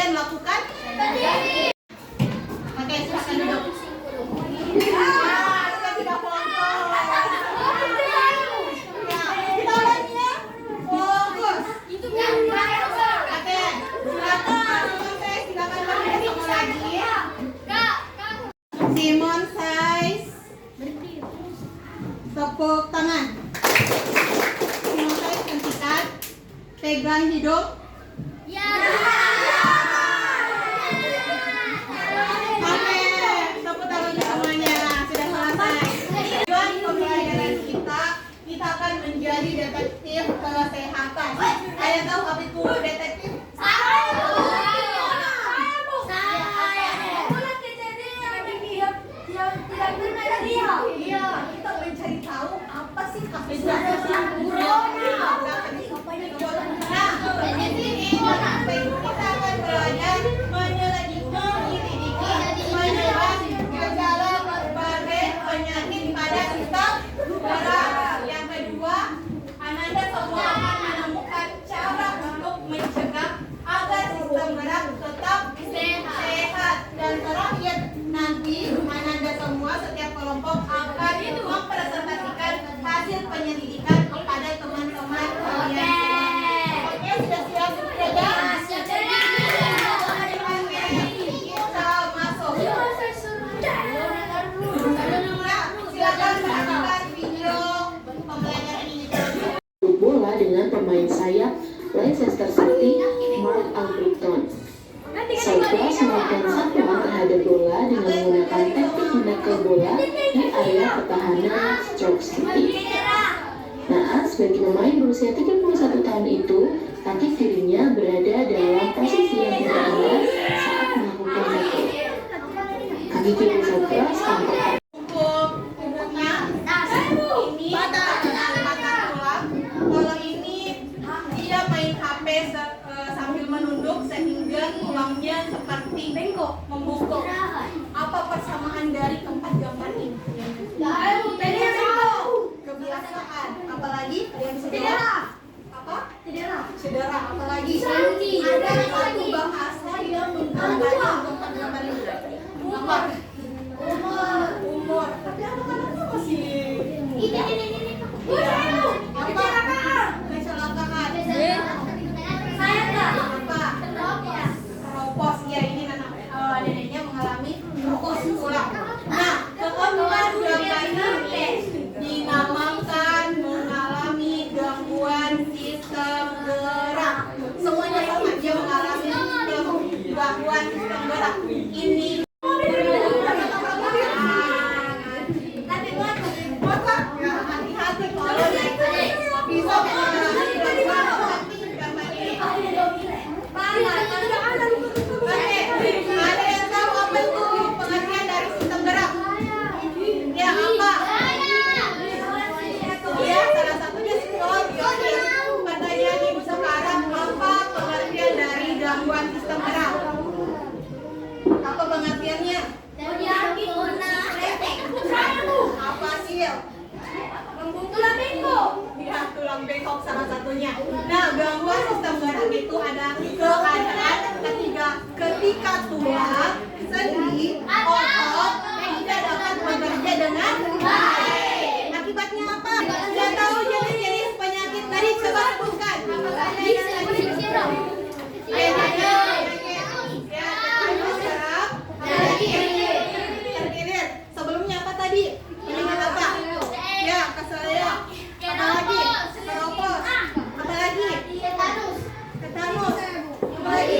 kalian lakukan? Oke, silakan duduk. Tidak fokus. Kita lagi ya. Fokus. Oke, silakan lagi sama lagi. Simon size. Tepuk tangan. Simon size hentikan. Pegang hidung. Oke, tepuk tangannya semuanya. Sudah selesai. Tujuan pembelajaran kita akan menjadi detektif kesehatan. Kalian tahu apa itu detektif? Iya, kita mencari tahu apa sih kasus-kasus yang kita akan belajar menyelidiki, menyerang gejala berbagai penyakit pada sistem gerak. Yang kedua, Ananda semua akan menemukan cara untuk mencegah agar sistem gerak tetap sehat. Dan terakhir, nanti Ananda semua setiap kelompok akan mempresentasikan hasil penyelidikan kepada teman-teman kalian. Oke, sudah siap belajar? Bola dengan pemain sayap Leicester City, Mark Albrighton. Saibah semakan satuan terhadap bola dengan menggunakan teknik menangkap bola di area pertahanan Stoke City. Naas bagi pemain berusia 31 tahun itu, kaki kirinya berada dalam posisi yang tidak aman saat melakukan tackle. Kaki kiri Saibah tampak Kalau ini dia main HP sambil menunduk sehingga tulangnya seperti bengkok, membungkuk. Apa persamaan dari keempat gambar ini? Kebiasaan. Apalagi yang cedera. Apa? Cedera. Apalagi? Ada satu bahasa yang menggambarkan keempat gambar ini. Umur. Tapi anak-anaknya masih kecelakaan. Keropos. Ya, ini neneknya mengalami keropos tulang. Nah, keempat gambar ini dinamakan mengalami gangguan sistem gerak. Semuanya sama, dia mengalami gangguan sistem gerak. Ini hati-hati kalau naik bisa mengalami gangguan gambar ini. Oke, ada yang tahu apa itu pengertian dari sistem gerak? Ya, apa? Ya, salah satunya skoliosis. Pertanyaan ibu sekarang, apa pengertian dari gangguan sistem gerak? Apa pengertiannya? Apa sih? Tulang bengkok salah satunya. Nah, gangguan sistem gerak itu ada keadaan ketika tulang, sendi, otot tidak dapat bekerja dengan baik. Akibatnya apa? Sudah tahu jenis-jenis penyakit tadi, coba sebutkan. Terkilir. Sebelumnya apa tadi? Penyakit apa? Ya, keselio. Apalagi? Keropos. Apalagi? Tetanus. Apalagi?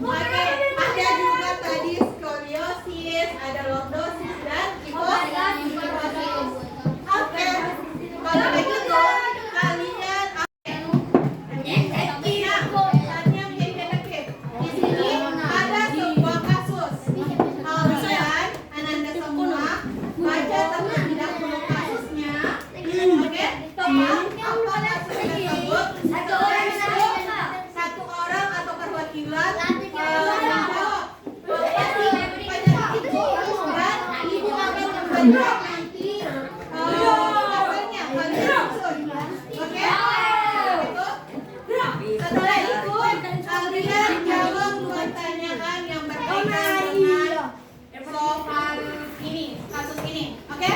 Oke, ada juga tadi skoliosis, ada lordosis dan kifosis. Oke, kalau begitu kalian saatnya menjadi detektif. Di sini ada sebuah kasus. Kalian, Ananda semua, baca terlebih dahulu kasusnya. Oke, tebak apa kasus tersebut. Satu orang atau perwakilan menjawab penyakit itu dan ibu akan membentuk nanti hasilnya kalian susun. Oke? Setelah itu dengan soal ini, kasus ini. Oke?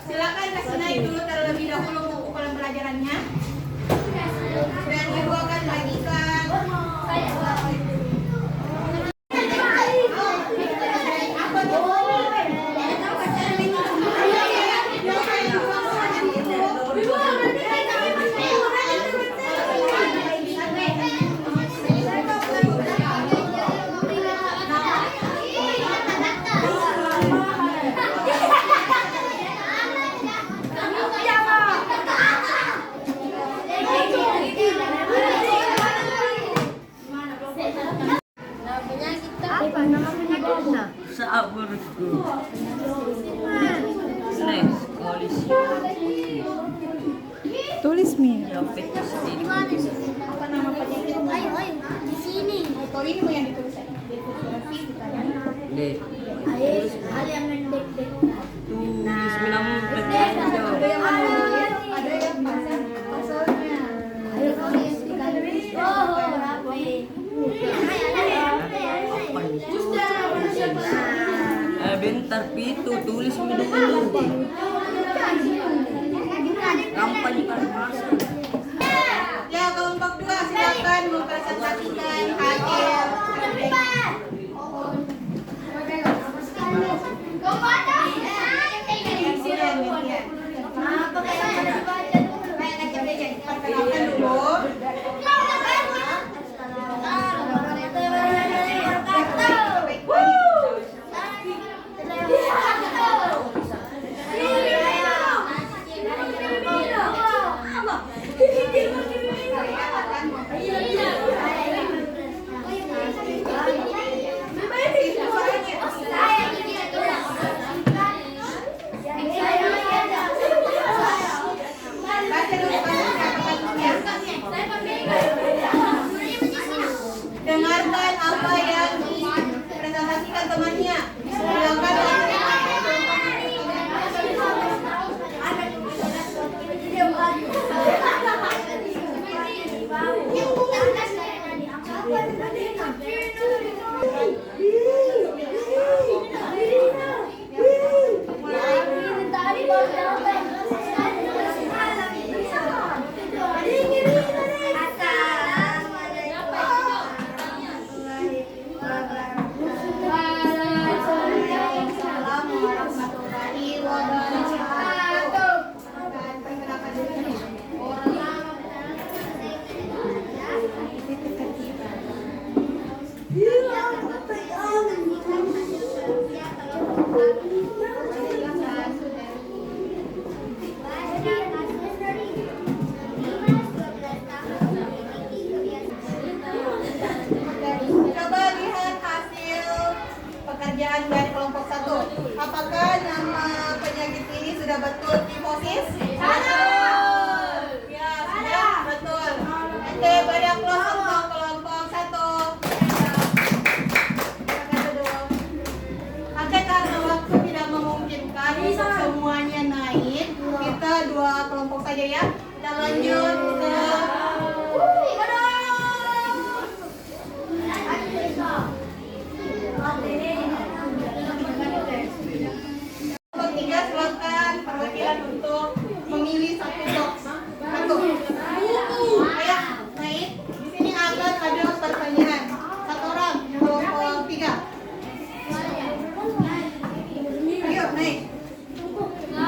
Silakan kasih naik dulu terlebih dahulu buku pembelajarannya. Dan ibu akan bagikan Saburku. Next, koalisi. Tulis Mi. Yapit sendiri. apa nama penyakitnya? Ayo, di sini. Atau ini mau yang ditulis aja? Demografi bukan ya? Dek. Ayo, hal yang mendek-dek. Tulis bilang Ada yang menulis, ada yang pasang pasalnya. Ayo, tulis dikali. Oh, rapi. Bentar Pitu, tulis dulu. Kampanye kan masuk. Ya, kelompok 2 silakan mempresentasikan hasil. Perkenalkan dulu. Dengarkan apa yang dipresentasikan temannya. Silakan. Coba lihat hasil pekerjaan dari kelompok 1. Apakah nama penyakit ini sudah betul tifosis? Betul. Ya, sudah betul. Oke, beri aplaus untuk kelompok 1. Silakan duduk. Oke, karena waktu tidak memungkinkan untuk semuanya naik, kita 2 kelompok saja ya. Kita lanjut ke kelompok 3. Silakan perwakilan untuk memilih satu box. Satu. Ayo, naik. Di sini akan ada pertanyaan. Satu orang, kelompok 3. Ayo, naik.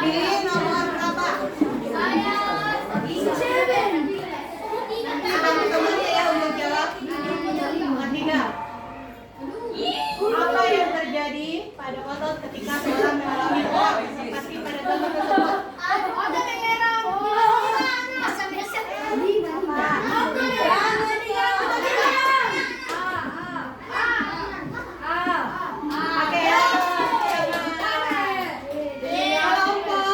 Pilih nomor berapa? Teman-temannya ya untuk jawab. Nomor 3. Apa yang terjadi pada otot ketika seorang mengalami shock seperti pada gambar tersebut? Oke ya. Kelompok.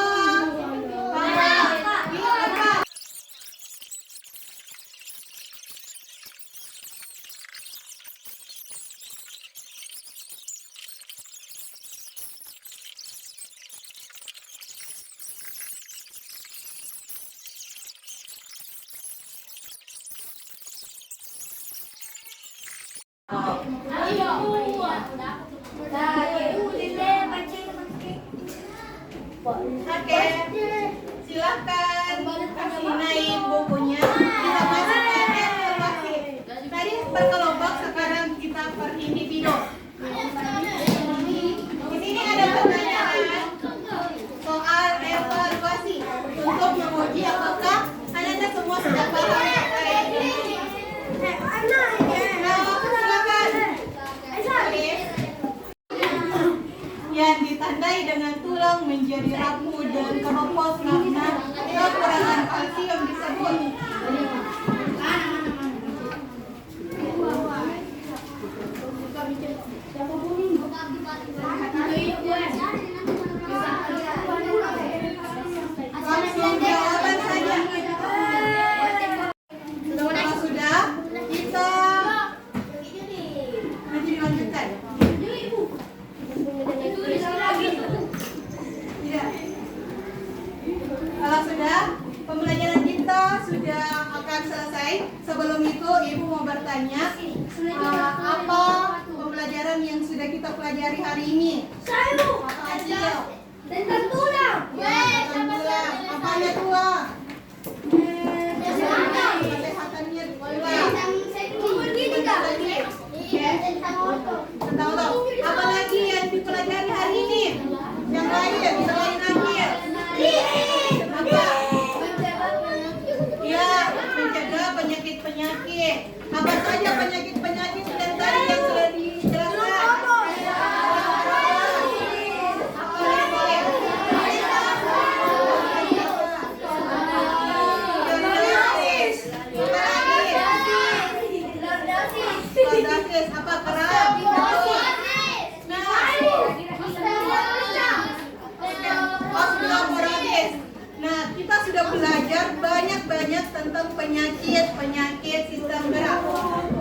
Oke, silakan kasih naik bukunya. Kita masukkan evaluasi. Tadi per kelompok, sekarang kita per individu. Di sini ada pertanyaan soal evaluasi untuk menguji apakah Anda semua sudah paham terkait ini. Nah, silakan. Yang ditandai dengan tulang menjadi rapuh dan keropos karena kekurangan kalsium disebut. Langsung jawaban saja. Kalau sudah, kita nanti dilanjutkan. Tidak. Kalau sudah, pembelajaran kita sudah akan selesai. Sebelum itu, Ibu mau bertanya, apa pembelajaran yang sudah kita pelajari hari ini? Apa aja? Tentang tulang. Tulang. Apanya tulang? Kesehatannya tulang. Tentang otot. Apa lagi yang dipelajari hari ini? Yang lain, selain akhir. Apa? Ya, mencegah penyakit-penyakit. Apa saja penyakit-penyakit dan tadi yang sudah dijelaskan? Lordosis, apa kram? Osteoporosis. Nah, kita sudah belajar banyak tentang penyakit sistem gerak.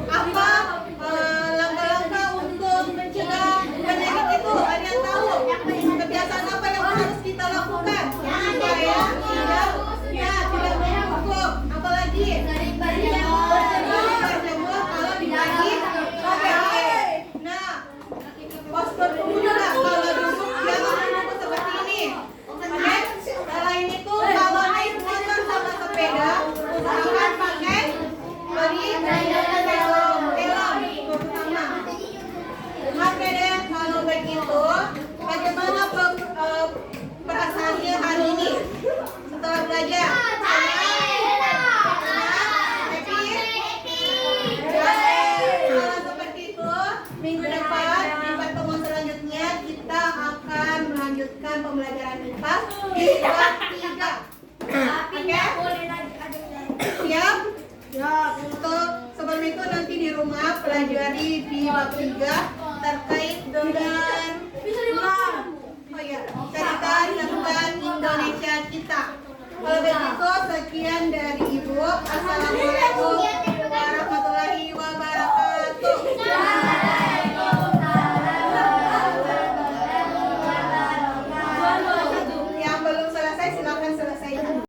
Apa langkah-langkah untuk mencegah penyakit itu? Ada yang tahu? Kebiasaan apa yang harus kita lakukan supaya tidak membungkuk? Apalagi? Berjemur kalau di pagi. Oke. Nah, postur tubuh juga kalau duduk jangan duduk seperti ini. Oke. Selain itu kalau naik motor sama sepeda usahakan pakai helm terutama. Oke deh, kalau begitu bagaimana perasaannya hari ini setelah belajar? Kalau seperti itu, minggu depan di pertemuan selanjutnya kita akan melanjutkan pembelajaran IPA di bab 3. Oke? Siap? Untuk sebelum itu nanti di rumah pelajari di bab 3 terkait dengan cerita tentang Indonesia kita. Kalau begitu sekian dari Ibu. Assalamualaikum.